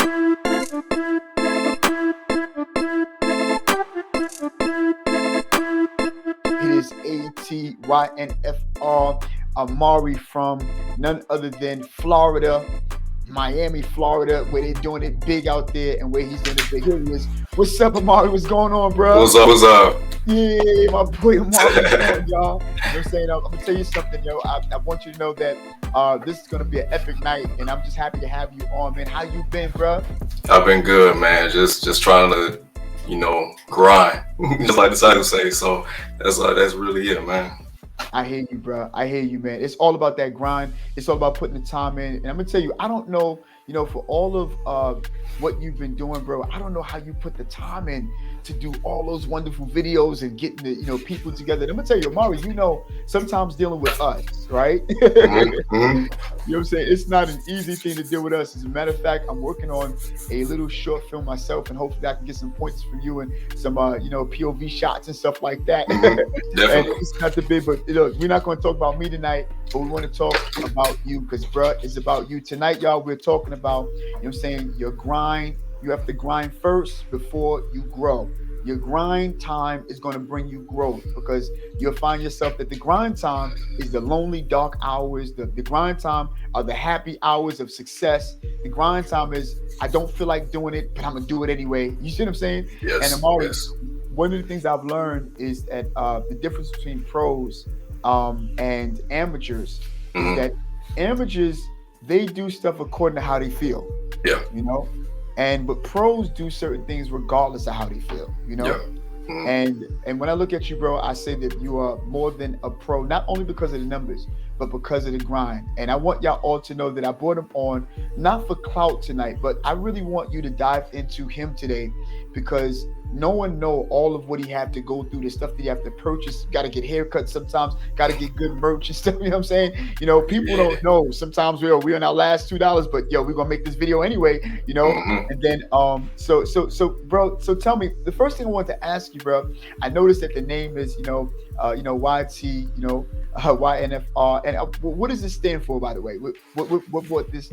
It is ATYNFR Amari from none other than Florida, Miami, Florida, where they're doing it big out there and where he's doing it big. Here he is. What's up, Amari? What's going on, bro? What's up? What's up? Yeah, my boy Amari. What's going on, y'all? You know what I'm saying? I'm gonna tell you something, yo. I want you to know that this is gonna be an epic night, and I'm just happy to have you on, man. How you been, bro? I've been good, man. Just trying to, grind, just like the title say. So that's really it, man. I hear you, bro. I hear you, man. It's all about that grind. It's all about putting the time in. And I'm gonna tell you, I don't know, for all of what you've been doing, bro. I don't know how you put the time in to do all those wonderful videos and getting the, people together. And I'm gonna tell you, Amari, sometimes dealing with us, right? Mm-hmm. You know what I'm saying? It's not an easy thing to deal with us. As a matter of fact, I'm working on a little short film myself, and hopefully I can get some points from you and some, POV shots and stuff like that. Definitely. And it's not the big, but look, we're not going to talk about me tonight, but we want to talk about you because, bruh, it's about you. Tonight, y'all, we're talking about, your grind. You have to grind first before you grow. Your grind time is going to bring you growth because you'll find yourself that the grind time is the lonely, dark hours. The grind time are the happy hours of success. The grind time is, I don't feel like doing it, but I'm going to do it anyway. You see what I'm saying? Yes. And Amari, Yes. one of the things I've learned is that the difference between pros and amateurs is that amateurs, they do stuff according to how they feel. Yeah. But pros do certain things regardless of how they feel, Yeah. And when I look at you, bro, I say that you are more than a pro, not only because of the numbers, but because of the grind. And I want y'all all to know that I brought him on not for clout tonight, but I really want you to dive into him today because no one know all of what he had to go through, the stuff that you have to purchase. Got to get haircuts sometimes, got to get good merch and stuff. You know what I'm saying? People don't know. Sometimes we're on our last $2, but we're gonna make this video anyway. And then so bro. So tell me, the first thing I want to ask you, bro. I noticed that the name is YT, YNFR, and what does this stand for, by the way? What brought this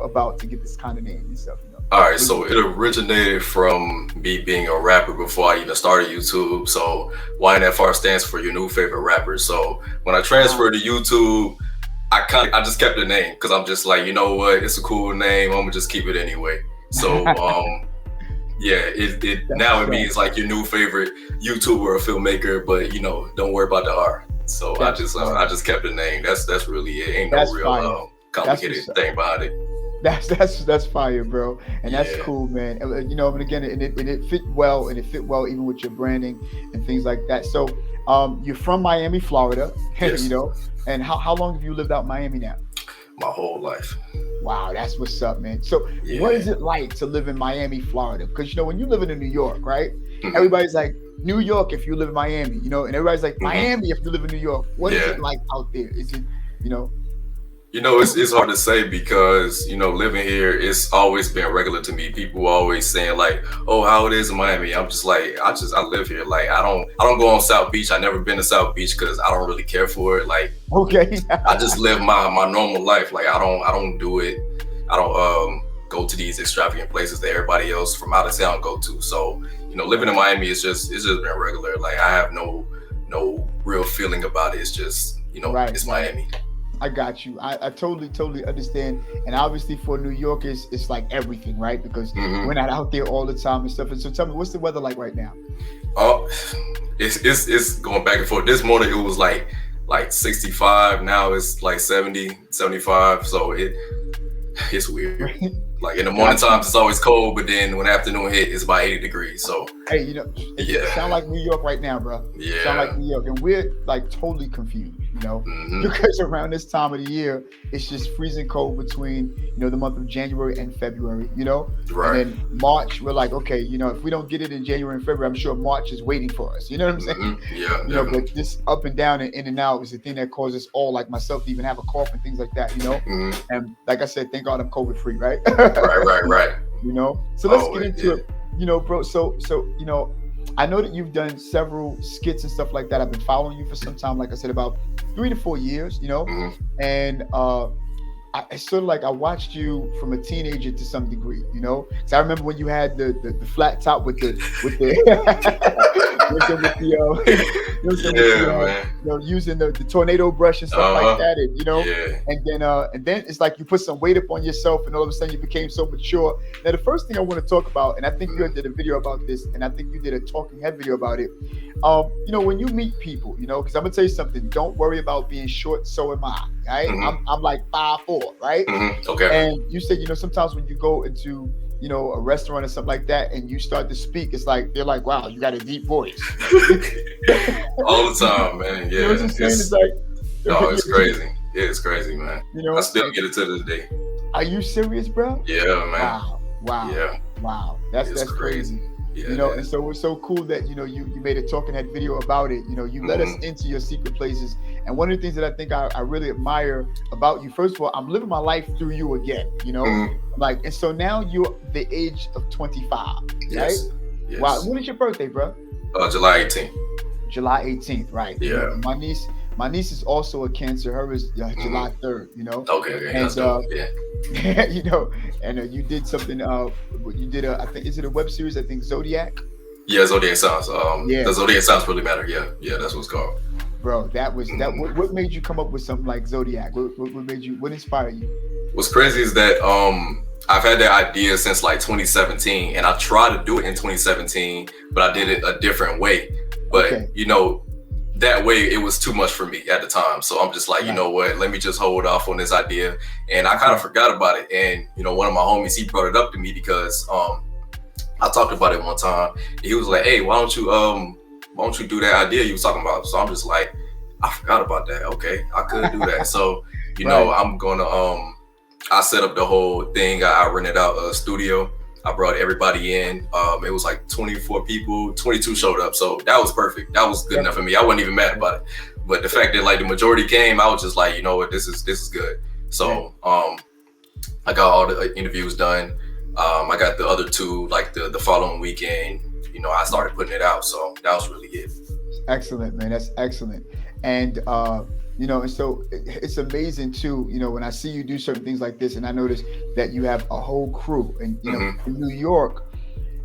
about to get this kind of name and stuff? All right, so it originated from me being a rapper before I even started YouTube. So YNFR stands for your new favorite rapper. So when I transferred to YouTube, I just kept the name because I'm just like, you know what, it's a cool name. I'm gonna just keep it anyway. So it now it means like your new favorite YouTuber or filmmaker, but don't worry about the R. So I just kept the name. That's really it. Ain't no real complicated thing behind it. That's fire, bro, and that's cool, man. And again, it fit well, and it fit well even with your branding and things like that. So, you're from Miami, Florida, Yes. And how long have you lived out in Miami now? My whole life. Wow, that's what's up, man. So, what is it like to live in Miami, Florida? Because when you live in New York, right? Mhm. Everybody's like New York if you live in Miami, and everybody's like Miami if you live in New York. What is it like out there? Is it, it's hard to say because, living here, it's always been regular to me. People always saying like, oh, how it is in Miami. I'm just like, I live here. Like, I don't go on South Beach. I've never been to South Beach because I don't really care for it. Like, okay. I just live my normal life. Like, I don't do it. I don't go to these extravagant places that everybody else from out of town go to. So, living in Miami is just been regular. Like, I have no real feeling about it. It's just, it's Miami. I got you. I totally understand. And obviously for New Yorkers, it's like everything, right? Because we're not out there all the time and stuff. And so tell me, what's the weather like right now? Oh, it's going back and forth. This morning it was like 65. Now it's like 70, 75. So it's weird. Like in the morning times it's always cold, but then when the afternoon hit, it's about 80 degrees. So hey, it sound like New York right now, bro. Yeah. Sound like New York, and we're like totally confused. Because around this time of the year, it's just freezing cold between, the month of January and February, Right. And then March, we're like, okay, if we don't get it in January and February, I'm sure March is waiting for us. You know what I'm saying? Yeah. But this up and down and in and out is the thing that causes all, like myself, to even have a cough and things like that, And like I said, thank God I'm COVID free, right? Right. So let's get into it, bro. So, I know that you've done several skits and stuff like that. I've been following you for some time, like I said, about 3 to 4 years, and it's sort of like I watched you from a teenager to some degree, you know. So I remember when you had the flat top with the with the Yeah, man. using the tornado brush and stuff like that, and Yeah. and then it's like you put some weight up on yourself, and all of a sudden you became so mature. Now the first thing I want to talk about, and I think you did a video about this, and I think you did a talking head video about it. When you meet people, because I'm gonna tell you something. Don't worry about being short. So am I. Right? I'm like 5'4", right? Okay. And you said, sometimes when you go into a restaurant or something like that, and you start to speak, it's like they're like, "Wow, you got a deep voice." All the time, man. Yeah. You know what I'm saying? It's like, no, it's crazy. Yeah, it's crazy, man. I still get it to this day. Are you serious, bro? Yeah, man. Wow. Yeah. Wow. That's crazy. Yeah, and so it's so cool that you made a talking head video about it. You let us into your secret places. And one of the things that I think I really admire about you, first of all, I'm living my life through you again. Like, and so now you're the age of 25, yes. right? Yes. Wow. When is your birthday, bro? July 18th. July 18th, right? Yeah. My niece is also a Cancer. Her is July 3rd. Okay. And that's dope. Yeah. and you did something. You did I think, is it a web series? I think Zodiac. Yeah, Zodiac Signs. The Zodiac Signs really matter. Yeah, that's what it's called. Bro, that was that. What made you come up with something like Zodiac? What inspired you? What's crazy is that I've had that idea since like 2017, and I tried to do it in 2017, but I did it a different way. But that way it was too much for me at the time. So I'm just like, you know what? Let me just hold off on this idea. And I kind of forgot about it. And one of my homies, he brought it up to me because I talked about it one time. He was like, "Hey, why don't you do that idea you was talking about?" So I'm just like, I forgot about that. Okay, I could do that. So I'm gonna I set up the whole thing. I rented out a studio. I brought everybody in. It was like 24 people, 22 showed up. So that was perfect. That was good enough for me. I wasn't even mad about it. But the fact that like the majority came, I was just like, you know what, this is good. So I got all the interviews done. I got the other two like the following weekend. I started putting it out. So that was really it. Excellent, man. That's excellent. And and so it's amazing too, when I see you do certain things like this, and I notice that you have a whole crew, and in New York,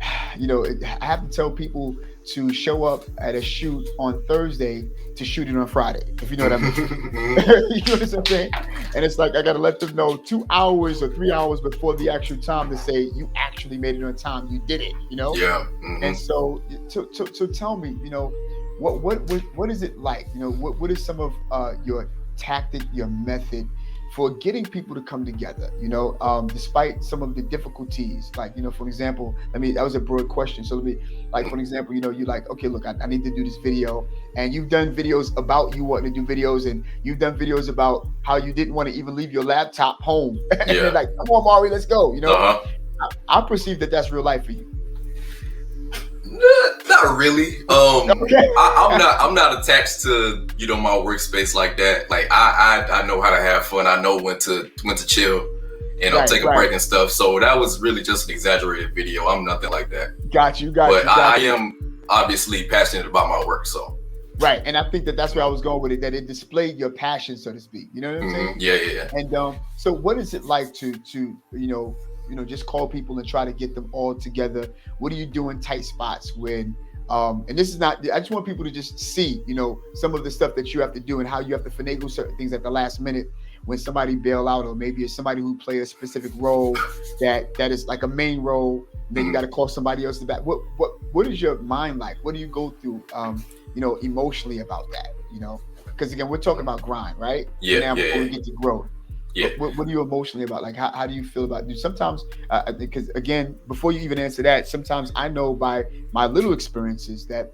I have to tell people to show up at a shoot on Thursday to shoot it on Friday, if you know what I mean. You know what I'm saying? And it's like I gotta let them know 2 hours or 3 hours before the actual time to say you actually made it on time, you did it, Yeah. And so tell me, what is it like? What is some of your tactic, your method for getting people to come together? Despite some of the difficulties, like for example, that was a broad question. So for example, you like, okay, look, I need to do this video, and you've done videos about you wanting to do videos, and you've done videos about how you didn't want to even leave your laptop home. And they're like, come on, Mari, let's go. I perceive that that's real life for you. Not really. Okay. I'm not attached to my workspace like that. Like I know how to have fun. I know when to chill and take a break and stuff. So that was really just an exaggerated video. I'm nothing like that. Got you. But I am obviously passionate about my work. So right, and I think that's where I was going with it. That it displayed your passion, so to speak. You know what I'm saying? Yeah. And so what is it like to just call people and try to get them all together? What do you do in tight spots when and this is not, I just want people to just see some of the stuff that you have to do and how you have to finagle certain things at the last minute when somebody bail out, or maybe it's somebody who play a specific role that is like a main role, and then you got to call somebody else to back. What is your mind like? What do you go through emotionally about that? Because again, we're talking about grind, right? Before we get to growth. Yeah. What are you emotionally about? Like, how do you feel about it? Sometimes, because again, before you even answer that, sometimes I know by my little experiences that,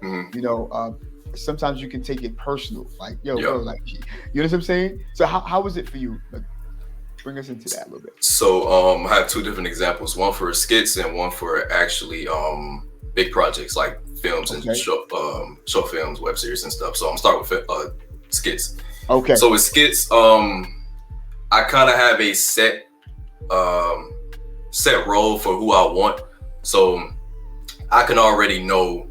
sometimes you can take it personal. Like, bro, like, you know what I'm saying? So how was it for you? Like, bring us into that a little bit. So I have two different examples, one for skits and one for actually big projects like films and short films, web series and stuff. So I'm starting with skits. Okay. So with skits, I kind of have a set role for who I want. So I can already know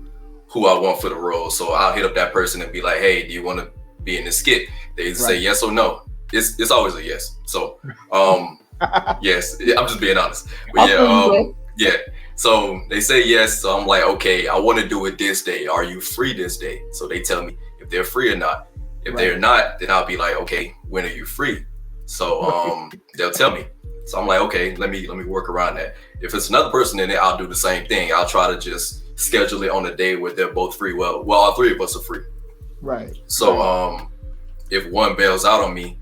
who I want for the role. So I'll hit up that person and be like, "Hey, do you want to be in the skit?" They say yes or no. it's always a yes. So yes, I'm just being honest. But I feel you, yeah. So they say yes. So I'm like, okay, I want to do it this day. Are you free this day? So they tell me if they're free or not. If they're not, then I'll be like, okay, when are you free? So they'll tell me. So I'm like, okay, let me work around that. If it's another person in it, I'll do the same thing. I'll try to just schedule it on a day where they're both free. Well, all three of us are free. Right. So if one bails out on me,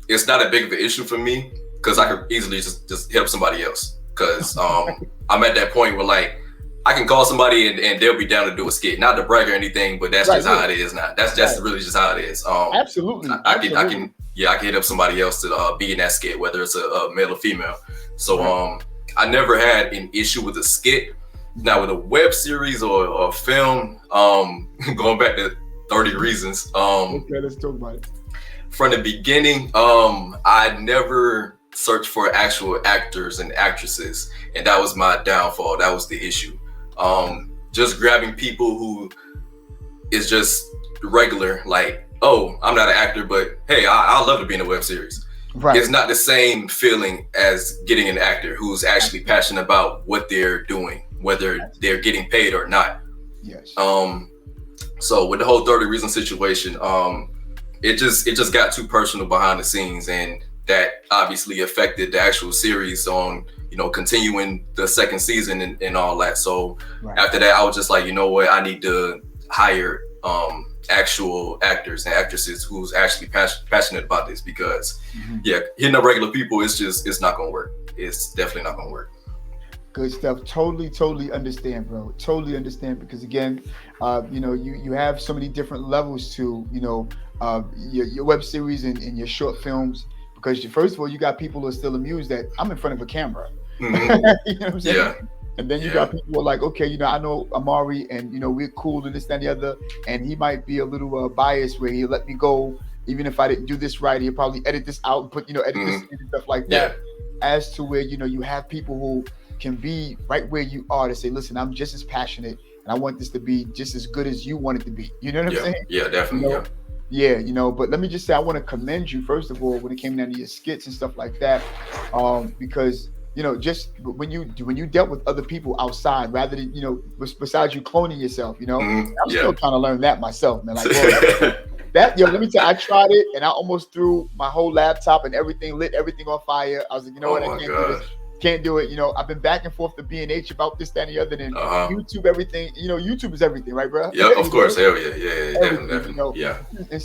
it's not a big of an issue for me because I could easily just help somebody else. Because I'm at that point where like I can call somebody and they'll be down to do a skit, not to brag or anything, but that's just how it is now. That's really just how it is. Absolutely. I can hit up somebody else to be in that skit, whether it's a male or female. So I never had an issue with a skit. Now with a web series or a film, going back to 30 Reasons. Okay, let's talk about it. From the beginning, I never searched for actual actors and actresses, and that was my downfall. That was the issue. Just grabbing people who is just regular, like, oh, I'm not an actor, but hey, I love to be in a web series. Right. It's not the same feeling as getting an actor who's actually passionate about what they're doing, whether they're getting paid or not. Yes. So with the whole 30 Reasons situation, it just got too personal behind the scenes, and that obviously affected the actual series on, continuing the second season and all that. So after that, I was just like, you know what, I need to hire actual actors and actresses who's actually passionate about this, because hitting up regular people, it's not gonna work. It's definitely not gonna work. Good stuff. Totally understand, bro. Totally understand, because again, you have so many different levels to your web series and your short films, because first of all, you got people who are still amused that I'm in front of a camera. You know what I'm saying? Yeah. And then you got people who are like, okay, I know Amari, and we're cool and this, that, and the other, and he might be a little biased where he'll let me go even if I didn't do this right. He'll probably edit this out and put edit this and stuff like that. As to where you have people who can be right where you are to say, listen, I'm just as passionate and I want this to be just as good as you want it to be. You know what I'm saying? Yeah, definitely. But let me just say, I want to commend you first of all when it came down to your skits and stuff like that, because just when you dealt with other people outside, rather than besides you cloning yourself, I'm still trying to learn that myself, man. Like, let me tell you, I tried it and I almost threw my whole laptop and everything, lit everything on fire. I was like, I can't do this. Can't do it. I've been back and forth to B&H about this, that, and the other, and YouTube, everything. YouTube is everything, right, bro? Yeah, of course. Hell yeah, definitely. Yeah. And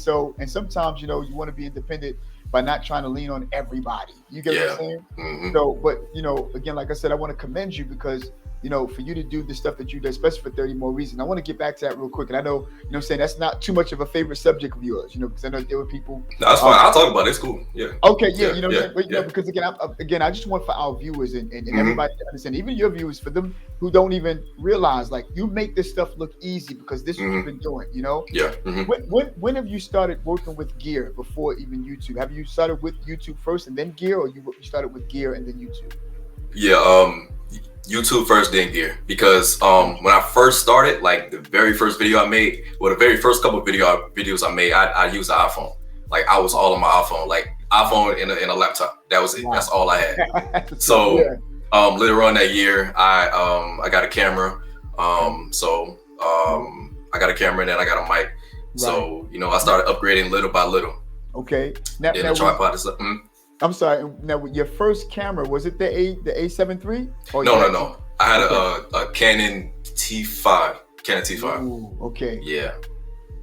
sometimes you want to be independent by not trying to lean on everybody. You get what I'm saying? Mm-hmm. So, but again, like I said, I want to commend you because for you to do the stuff that you do, especially for 30 More Reasons. I want to get back to that real quick. And I know, I'm saying that's not too much of a favorite subject of yours, because I know there were people. No, that's fine. I'll talk about it. It's cool. Yeah. Okay. Yeah. But, because again, I just want for our viewers and everybody to understand, even your viewers, for them who don't even realize, like, you make this stuff look easy because this is what you've been doing, Yeah. Mm-hmm. When have you started working with gear before even YouTube? Have you started with YouTube first and then gear, or you started with gear and then YouTube? Yeah. YouTube first, then gear, because when I first started, like the very first video I made, the very first couple of videos I made, I used an iPhone. Like I was all on my iPhone, like iPhone in a laptop. That was it. Wow. That's all I had. So later on that year, I got a camera. I got a camera and then I got a mic. Right. So I started upgrading little by little. Okay. Now the tripod and stuff. I'm sorry. Now, your first camera, was it the A7 III? No. I had a Canon T5. Ooh, okay. Yeah.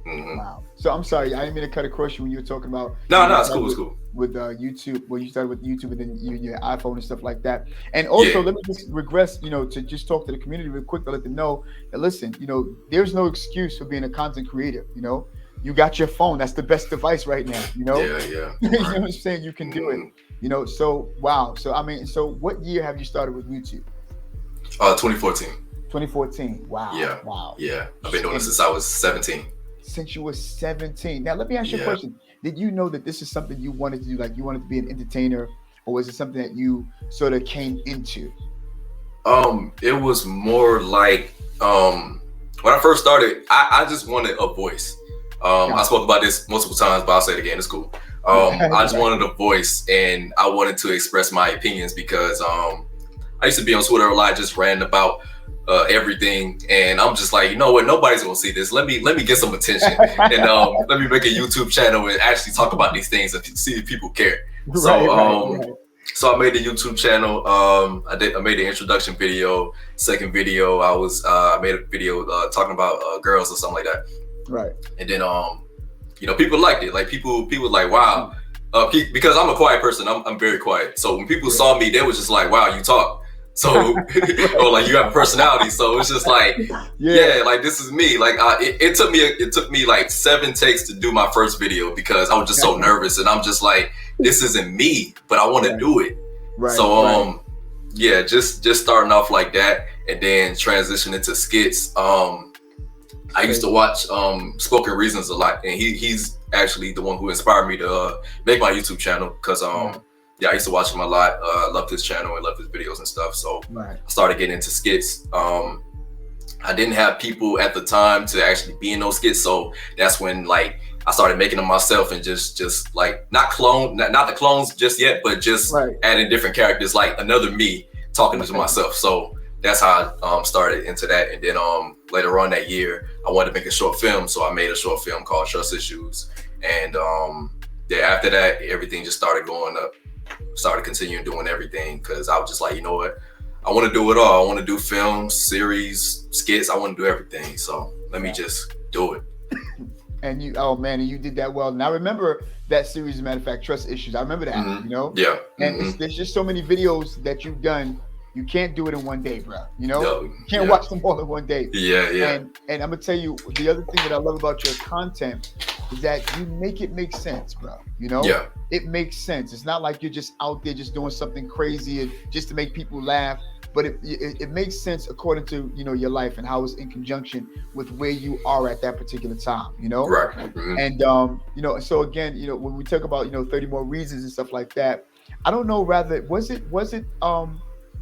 Mm-hmm. Wow. So I'm sorry, I didn't mean to cut across you when you were talking about. No, it's cool. It's cool. With YouTube, well, you started with YouTube and then your iPhone and stuff like that. And also, let me just regress, to just talk to the community real quick to let them know that listen, there's no excuse for being a content creator. You got your phone. That's the best device right now, Yeah. You know what I'm saying? You can do it. So wow. So what year have you started with YouTube? 2014. 2014. Wow. Yeah. Wow. Yeah. I've been doing this since I was 17. Since you were 17. Now let me ask you a question. Did you know that this is something you wanted to do? Like you wanted to be an entertainer, or was it something that you sort of came into? It was more like when I first started, I just wanted a voice. I spoke about this multiple times, but I'll say it again. It's cool. I just wanted a voice, and I wanted to express my opinions because I used to be on Twitter a lot, just ranting about everything, and I'm just like, you know what, nobody's gonna see this. Let me get some attention, and let me make a YouTube channel and actually talk about these things and see if people care. So so I made the YouTube channel. I made the introduction video. Second video, I made a video talking about girls or something like that. Right. And then you know, people liked it. Like people like, wow. Because I'm a quiet person. I'm very quiet. So when people saw me, they was just like, wow, you talk. So or like you have a personality. So it's just like, yeah, like this is me. Like it took me like 7 takes to do my first video because I was just so nervous, and I'm just like, this isn't me, but I want to do it. Right. So yeah, just starting off like that, and then transitioning to skits. I used to watch Spoken Reasons a lot, and he's actually the one who inspired me to make my YouTube channel because yeah, I used to watch him a lot. Loved his channel and loved his videos and stuff. So I started getting into skits. I didn't have people at the time to actually be in those skits, so that's when like I started making them myself and just like not the clones just yet, but just adding different characters, like another me talking to myself. So that's how I started into that. And then later on that year, I wanted to make a short film, so I made a short film called Trust Issues. And yeah, after that, everything just started going up. Started continuing doing everything because I was just like, you know what, I want to do it all. I want to do films, series, skits. I want to do everything. So let me just do it. And you, oh man, and you did that well. And I remember that series, as a matter of fact, Trust Issues. I remember that, you know? Yeah. And there's just so many videos that you've done. You can't do it in one day, bro. You know, you can't watch them all in one day. And I'm gonna tell you, the other thing that I love about your content is that you make it make sense, bro. You know, it makes sense. It's not like you're just out there just doing something crazy and just to make people laugh, but it makes sense according to, you know, your life and how it's in conjunction with where you are at that particular time, you know? And you know, so again, you know, when we talk about, you know, 30 More Reasons and stuff like that, I don't know, rather, was it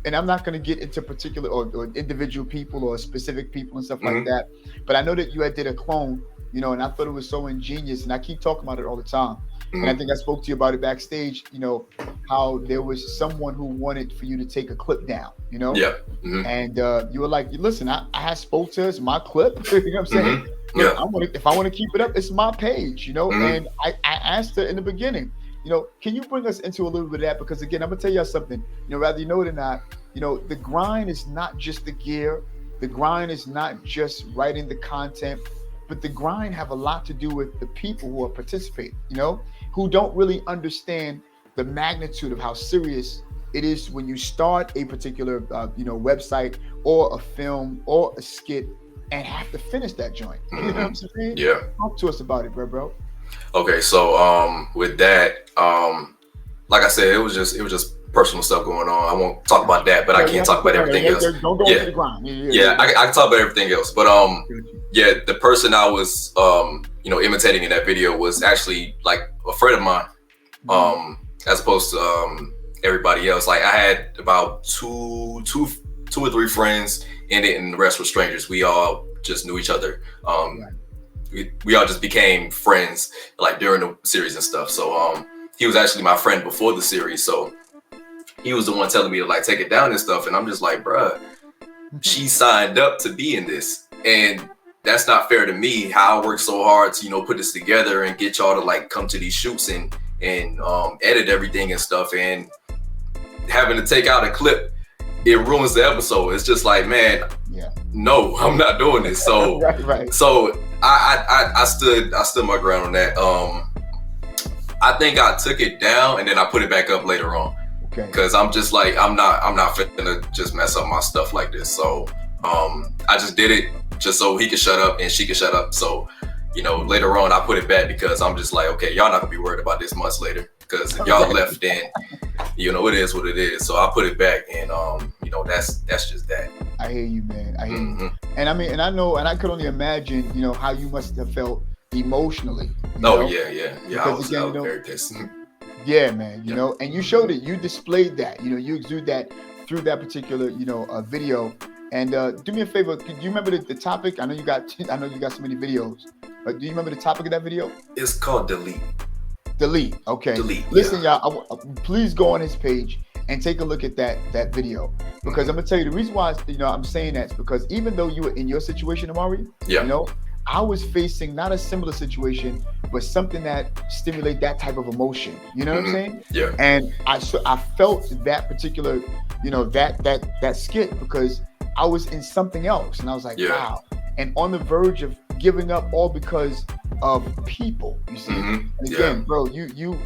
and I'm not going to get into particular or individual people or specific people and stuff like that, but I know that you had did a clone, you know, and I thought it was so ingenious, and I keep talking about it all the time. And I think I spoke to you about it backstage, you know, how there was someone who wanted for you to take a clip down, you know? And you were like, listen, I spoke to her, it's my clip, you know what I'm saying? If I want to keep it up, it's my page, you know? And I asked her in the beginning, you know, can you bring us into a little bit of that? Because again, I'm gonna tell you something, you know, whether you know it or not, you know, the grind is not just the gear, the grind is not just writing the content, but the grind have a lot to do with the people who are participating, you know, who don't really understand the magnitude of how serious it is when you start a particular, you know, website or a film or a skit and have to finish that joint. You know what I'm saying? Talk to us about it, bro. Okay, so with that, like I said, it was just personal stuff going on. I won't talk about that, but I can't talk about everything else. Don't go to the grind. I can talk about everything else, but yeah, the person I was you know, imitating in that video was actually like a friend of mine, as opposed to everybody else. Like I had about two or three friends in it, and the rest were strangers. We all just knew each other. We all just became friends like during the series and stuff. So he was actually my friend before the series. So he was the one telling me to like take it down and stuff. And I'm just like, bruh, she signed up to be in this. And that's not fair to me, how I worked so hard to, you know, put this together and get y'all to like come to these shoots and edit everything and stuff. And having to take out a clip, it ruins the episode. It's just like, man, no, I'm not doing this. So so I stood my ground on that. I think I took it down and then I put it back up later on. Because I'm just like, I'm not finna just mess up my stuff like this. So I just did it just so he could shut up and she could shut up. So, you know, later on I put it back because I'm just like, okay, y'all not gonna be worried about this months later. Because if y'all left, then you know it is what it is. So I put it back, and you know, that's just that. I hear you, man. I hear you. And I mean, and I know, and I could only imagine, you know, how you must have felt emotionally. Oh yeah. I was again, you know, very pissed. Yeah, man. You know, and you showed it. You displayed that. You know, you exude that through that particular, you know, video. And do me a favor. Do you remember the topic? I know you got so many videos, but do you remember the topic of that video? It's called Delete. Delete. Okay. Delete. Listen, y'all. Please go on his page and take a look at that video, because I'm gonna tell you the reason why I'm saying that is because even though you were in your situation, Amari, I was facing not a similar situation, but something that stimulate that type of emotion. You know what I'm saying? Yeah. And I felt that particular, that skit, because I was in something else, and I was like, wow, and on the verge of giving up, all because of people. You see, and again, bro, you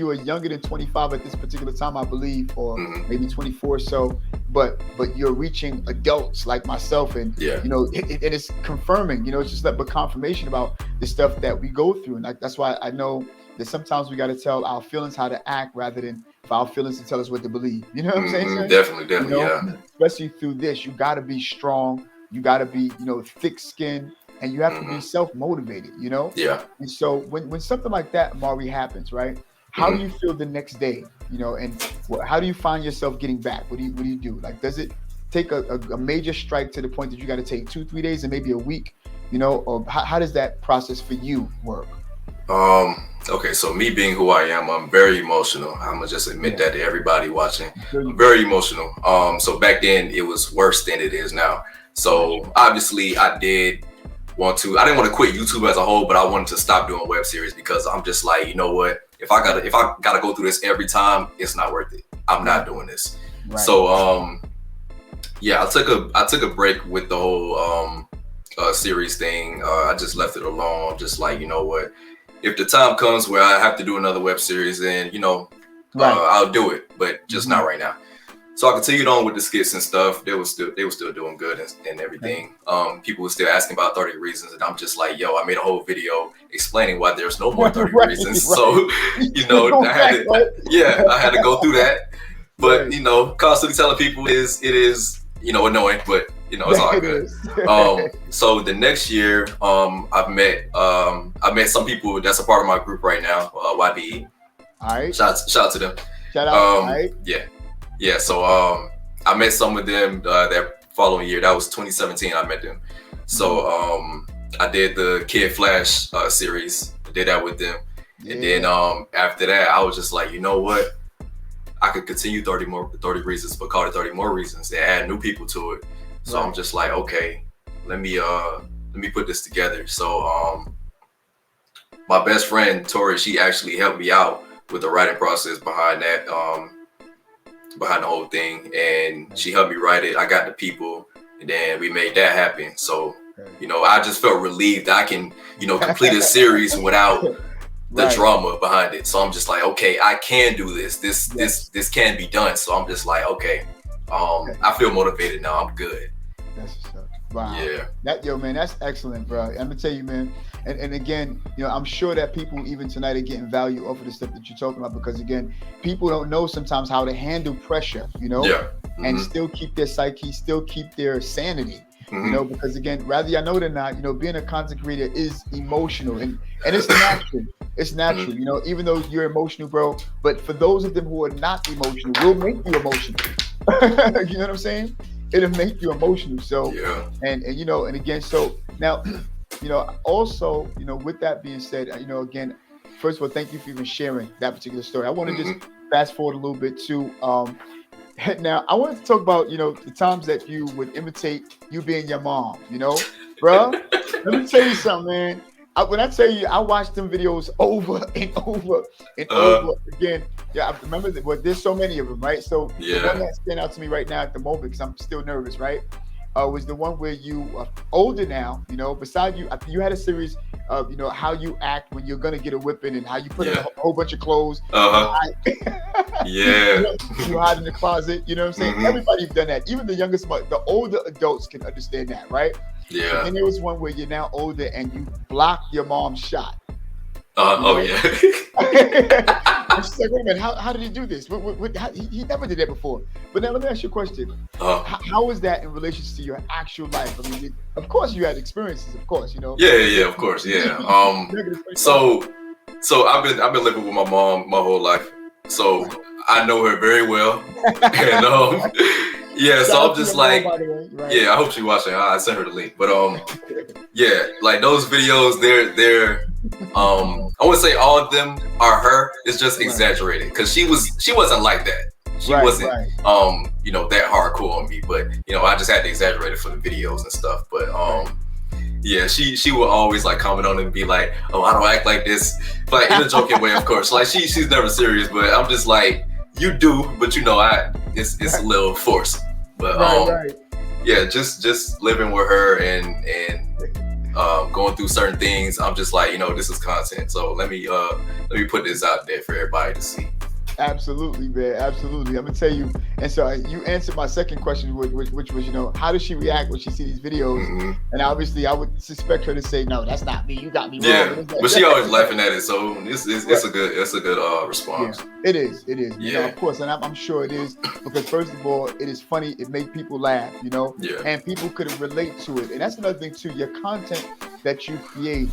are younger than 25 at this particular time, I believe, or maybe 24 or so. But you're reaching adults like myself, and it's confirming. It's just like but confirmation about the stuff that we go through, and that's why I know that sometimes we got to tell our feelings how to act rather than for our feelings to tell us what to believe. You know what I'm saying? Sir? Definitely, Especially through this, you got to be strong. You got to be, thick-skinned, and you have to be self-motivated. And so when something like that, Amari, happens, right? How do you feel the next day? And how do you find yourself getting back? What do you do? Like, does it take a major strike to the point that you got to take 2-3 days and maybe a week? Or how does that process for you work? Okay, so me being who I am, I'm very emotional. I'm gonna just admit that to everybody watching. I'm very emotional. So back then it was worse than it is now. So obviously I didn't want to quit YouTube as a whole, but I wanted to stop doing web series because I'm just like, you know what? If I gotta go through this every time, it's not worth it. I'm not doing this. Right. So I took a break with the whole series thing. I just left it alone. I'm just like, you know what? If the time comes where I have to do another web series, then I'll do it, but just not right now. So I continued on with the skits and stuff. They were still doing good and everything. People were still asking about 30 reasons, and I'm just like, I made a whole video explaining why there's no more 30 reasons. So I had to go through that. But constantly telling people it is annoying, but it's all good. So the next year, I met some people that's a part of my group right now, YBE. All right. Shout out to them. Shout out. Yeah. So I met some of them that following year. That was 2017. I met them. So I did the Kid Flash series. I did that with them, and then after that, I was just like, you know what? I could continue 30 reasons, but call it 30 more reasons and add new people to it. So I'm just like, okay, let me put this together. So my best friend Tori, she actually helped me out with the writing process behind that, behind the whole thing, and she helped me write it. I got the people, and then we made that happen. So I just felt relieved that I can complete a series without the drama behind it. So I'm just like, okay, I can do this. This can be done. So I'm just like, okay, I feel motivated now. I'm good. That's what's up. Wow. Yeah. Man, that's excellent, bro. I'm gonna tell you, man. And again, I'm sure that people even tonight are getting value off of the stuff that you're talking about, because again, people don't know sometimes how to handle pressure, and still keep their psyche, still keep their sanity. Because again, whether y'all know it or not, being a content creator is emotional, and it's natural. It's natural, even though you're emotional, bro. But for those of them who are not emotional, will make you emotional. You know what I'm saying? It'll make you emotional. So, and again, so now, also, with that being said, again, first of all, thank you for even sharing that particular story. I want to just fast forward a little bit too. Now, I wanted to talk about, the times that you would imitate you being your mom, bro. Let me tell you something, man. When I tell you, I watched them videos over and over and over again. I remember that. Well, there's so many of them, right? So the one that stands out to me right now at the moment, because I'm still nervous, right? Was the one where you are older now. Beside you, you had a series of how you act when you're gonna get a whipping and how you put in a whole bunch of clothes. You hide in the closet. You know what I'm saying? Everybody's done that. Even the youngest, the older adults can understand that, right? Yeah. And there was one where you're now older and you blocked your mom's shot. Oh yeah. I'm just like, wait a minute, how did he do this? He never did that before. But now let me ask you a question. How was that in relation to your actual life? I mean, of course you had experiences, of course, Yeah, of course, yeah. So I've been living with my mom my whole life, so I know her very well, and so I'm just like, I hope she's watching. I sent her the link, but like those videos, they're I wouldn't say all of them are her. It's just Right. exaggerated because she wasn't like that. She Right, wasn't right. that hardcore on me. But I just had to exaggerate it for the videos and stuff. But yeah, she will always like comment on it and be like, "Oh, I don't act like this," but in a joking way, of course. Like she's never serious, but I'm just like, you do, but it's a little forced. But Right. yeah, just living with her and going through certain things. I'm just like, this is content, so let me put this out there for everybody to see. Absolutely, man. Absolutely. I'm gonna tell you. And so you answered my second question, which was, how does she react when she sees these videos? Mm-hmm. And obviously, I would suspect her to say, "No, that's not me. You got me wrong." Yeah, but she always laughing at it, so it's a good response. Yeah, it is. It is. Yeah. Of course, and I'm sure it is, because first of all, it is funny. It makes people laugh, Yeah. and people could relate to it. And that's another thing too. Your content that you create,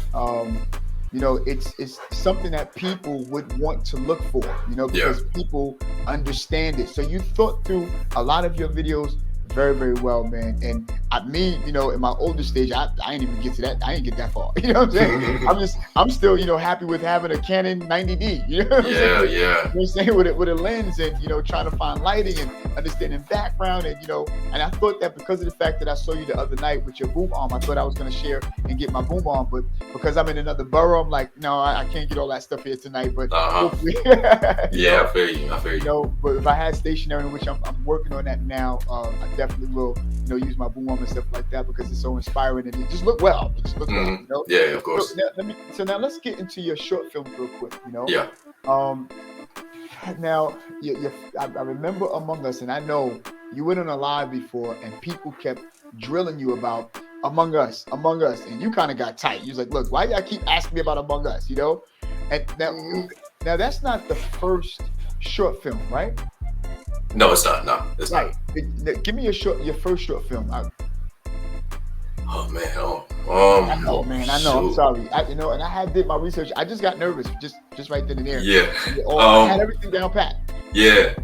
it's something that people would want to look for, because people understand it. So you thought through a lot of your videos very, very well, man. And in my older stage, I ain't even get to that. I ain't get that far. You know what I'm saying? I'm still, happy with having a Canon 90D. You know what I'm saying? Yeah. You know what I'm saying? With a lens and, trying to find lighting and understanding background and, and I thought that because of the fact that I saw you the other night with your boom arm, I thought I was going to share and get my boom arm, but because I'm in another borough, I'm like, no, I can't get all that stuff here tonight, but hopefully, I feel you. But if I had stationery, which I'm working on that now, I definitely will, use my boom arm and stuff like that, because it's so inspiring and it just look well. Well, Yeah, of course. So now let's get into your short film real quick. Yeah. Now, I remember Among Us, and I know you went on a live before, and people kept drilling you about Among Us, and you kind of got tight. You was like, "Look, why y'all keep asking me about Among Us?" And now that's not the first short film, right? No, it's not. No, it's not. Give me your first short film. Oh man, I know, man. I know. I'm sorry. And I did my research. I just got nervous, just right then and there. Yeah. I had everything down pat. Yeah.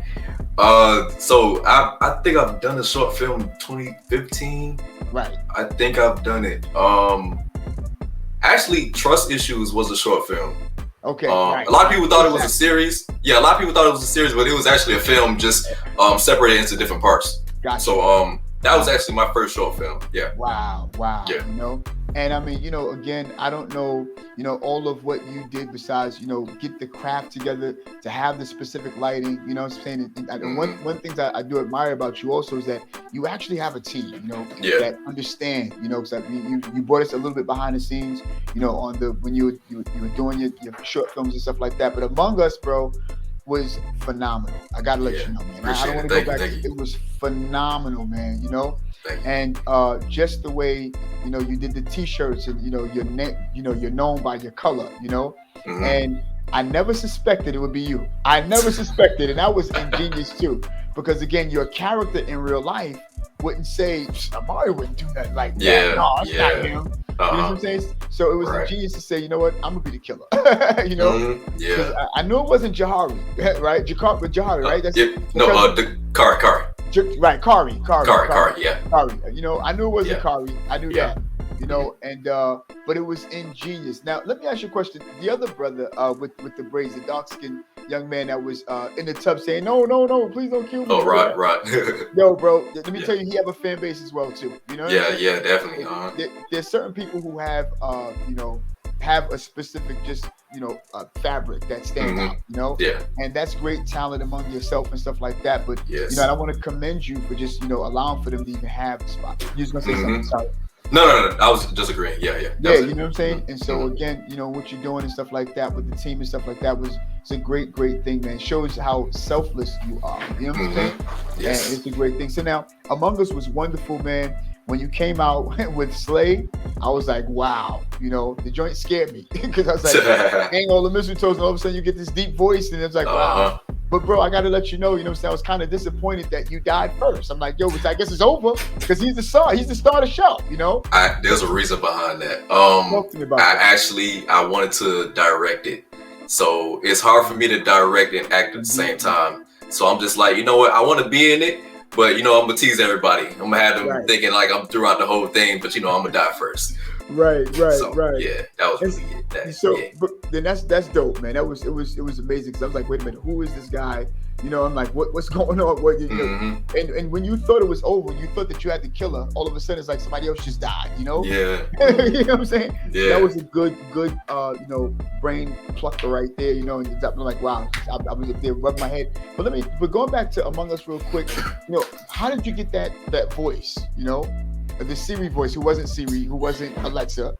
So I think I've done a short film 2015. Right. I think I've done it. Actually, Trust Issues was a short film. Okay. Right. A lot of people thought it was a series. Yeah, a lot of people thought it was a series, but it was actually a film, just separated into different parts. Gotcha. So that was actually my first short film. Yeah. Wow. Yeah. And I mean, again, I don't know, all of what you did besides, get the craft together to have the specific lighting, what I'm saying? And one thing that I do admire about you also is that you actually have a team, that understand, because you brought us a little bit behind the scenes, on when you were doing your short films and stuff like that. But Among Us, bro, was phenomenal. I gotta let you know, man. I don't want to go back. It was phenomenal, man. And just the way you did the T-shirts, and you're known by your color, and I never suspected it would be you. I never suspected, and that was ingenious too, because again, your character in real life wouldn't say, Amari wouldn't do that like that. No, it's not him. You know what I'm saying? So it was ingenious to say, you know what, I'm gonna be the killer. Yeah. I knew it wasn't Jahari, right? Jahari, right? That's the Kari. Right, Kari, yeah. Kari. I knew it wasn't Kari. I knew that. And but it was ingenious. Now, let me ask you a question. The other brother with the braids, the dark-skinned young man that was in the tub saying, no, please don't kill me. Oh, right. Yo, bro, let me tell you, he have a fan base as well too. Yeah, definitely. There's certain people who have have a specific fabric that stands out, Yeah. And that's great talent among yourself and stuff like that. But yes. I want to commend you for just allowing for them to even have the spot. You was gonna say something, sorry. No, I was just agreeing. Yeah. You know what I'm saying? And so again, what you're doing and stuff like that with the team and stuff like that it's a great thing, man. It shows how selfless you are. You know what I'm saying? Yes. And it's a great thing. So now, Among Us was wonderful, man. When you came out with Slay, I was like, wow, the joint scared me because I was like, hang all the mistletoes, and all of a sudden you get this deep voice, and it's like, wow. But bro, I gotta let you know, what I'm saying? I was kind of disappointed that you died first. I'm like, I guess it's over because he's the star. He's the star of the show, There's a reason behind that. Talk to me about that. I wanted to direct it, so it's hard for me to direct and act at the same time. So I'm just like, you know what? I want to be in it. But I'm gonna tease everybody. I'm gonna have them thinking like I'm throughout the whole thing, but I'm gonna die first. Right. So yeah, that was really it. But then that's dope, man. It was amazing because I was like, wait a minute, who is this guy? I'm like, what's going on? And when you thought it was over, you thought that you had the killer. All of a sudden, it's like somebody else just died. Yeah. You know what I'm saying? Yeah. That was a good brain plucker right there. And I'm like, wow, I was up there rubbing my head. But going back to Among Us real quick, how did you get that voice? The Siri voice, who wasn't Siri, who wasn't Alexa,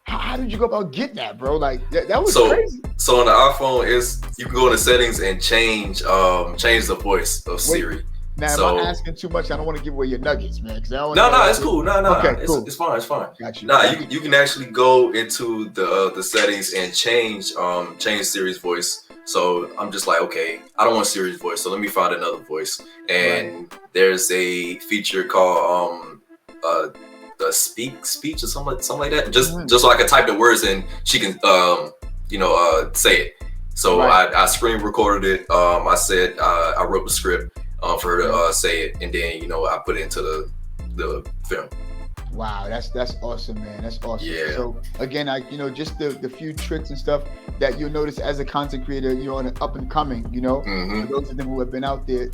how did you go about getting that, bro? Like that was crazy. So on the iPhone, you can go into settings and change the voice of Siri. Now, if I'm asking too much, I don't want to give away your nuggets, man. No, it's cool. No, okay, cool. It's fine. Got you. Nah, you can actually go into the settings and change Siri's voice. So I'm just like, okay, I don't want Siri's voice, so let me find another voice. And there's a feature called the speech or something like that. Just so I can type the words and she can say it. So I screen recorded it. I said I wrote the script for her to say it, and then I put it into the film. Wow, that's awesome, man. That's awesome. Yeah. So again, just the few tricks and stuff that you'll notice as a content creator, on an up and coming, for those of them who have been out there,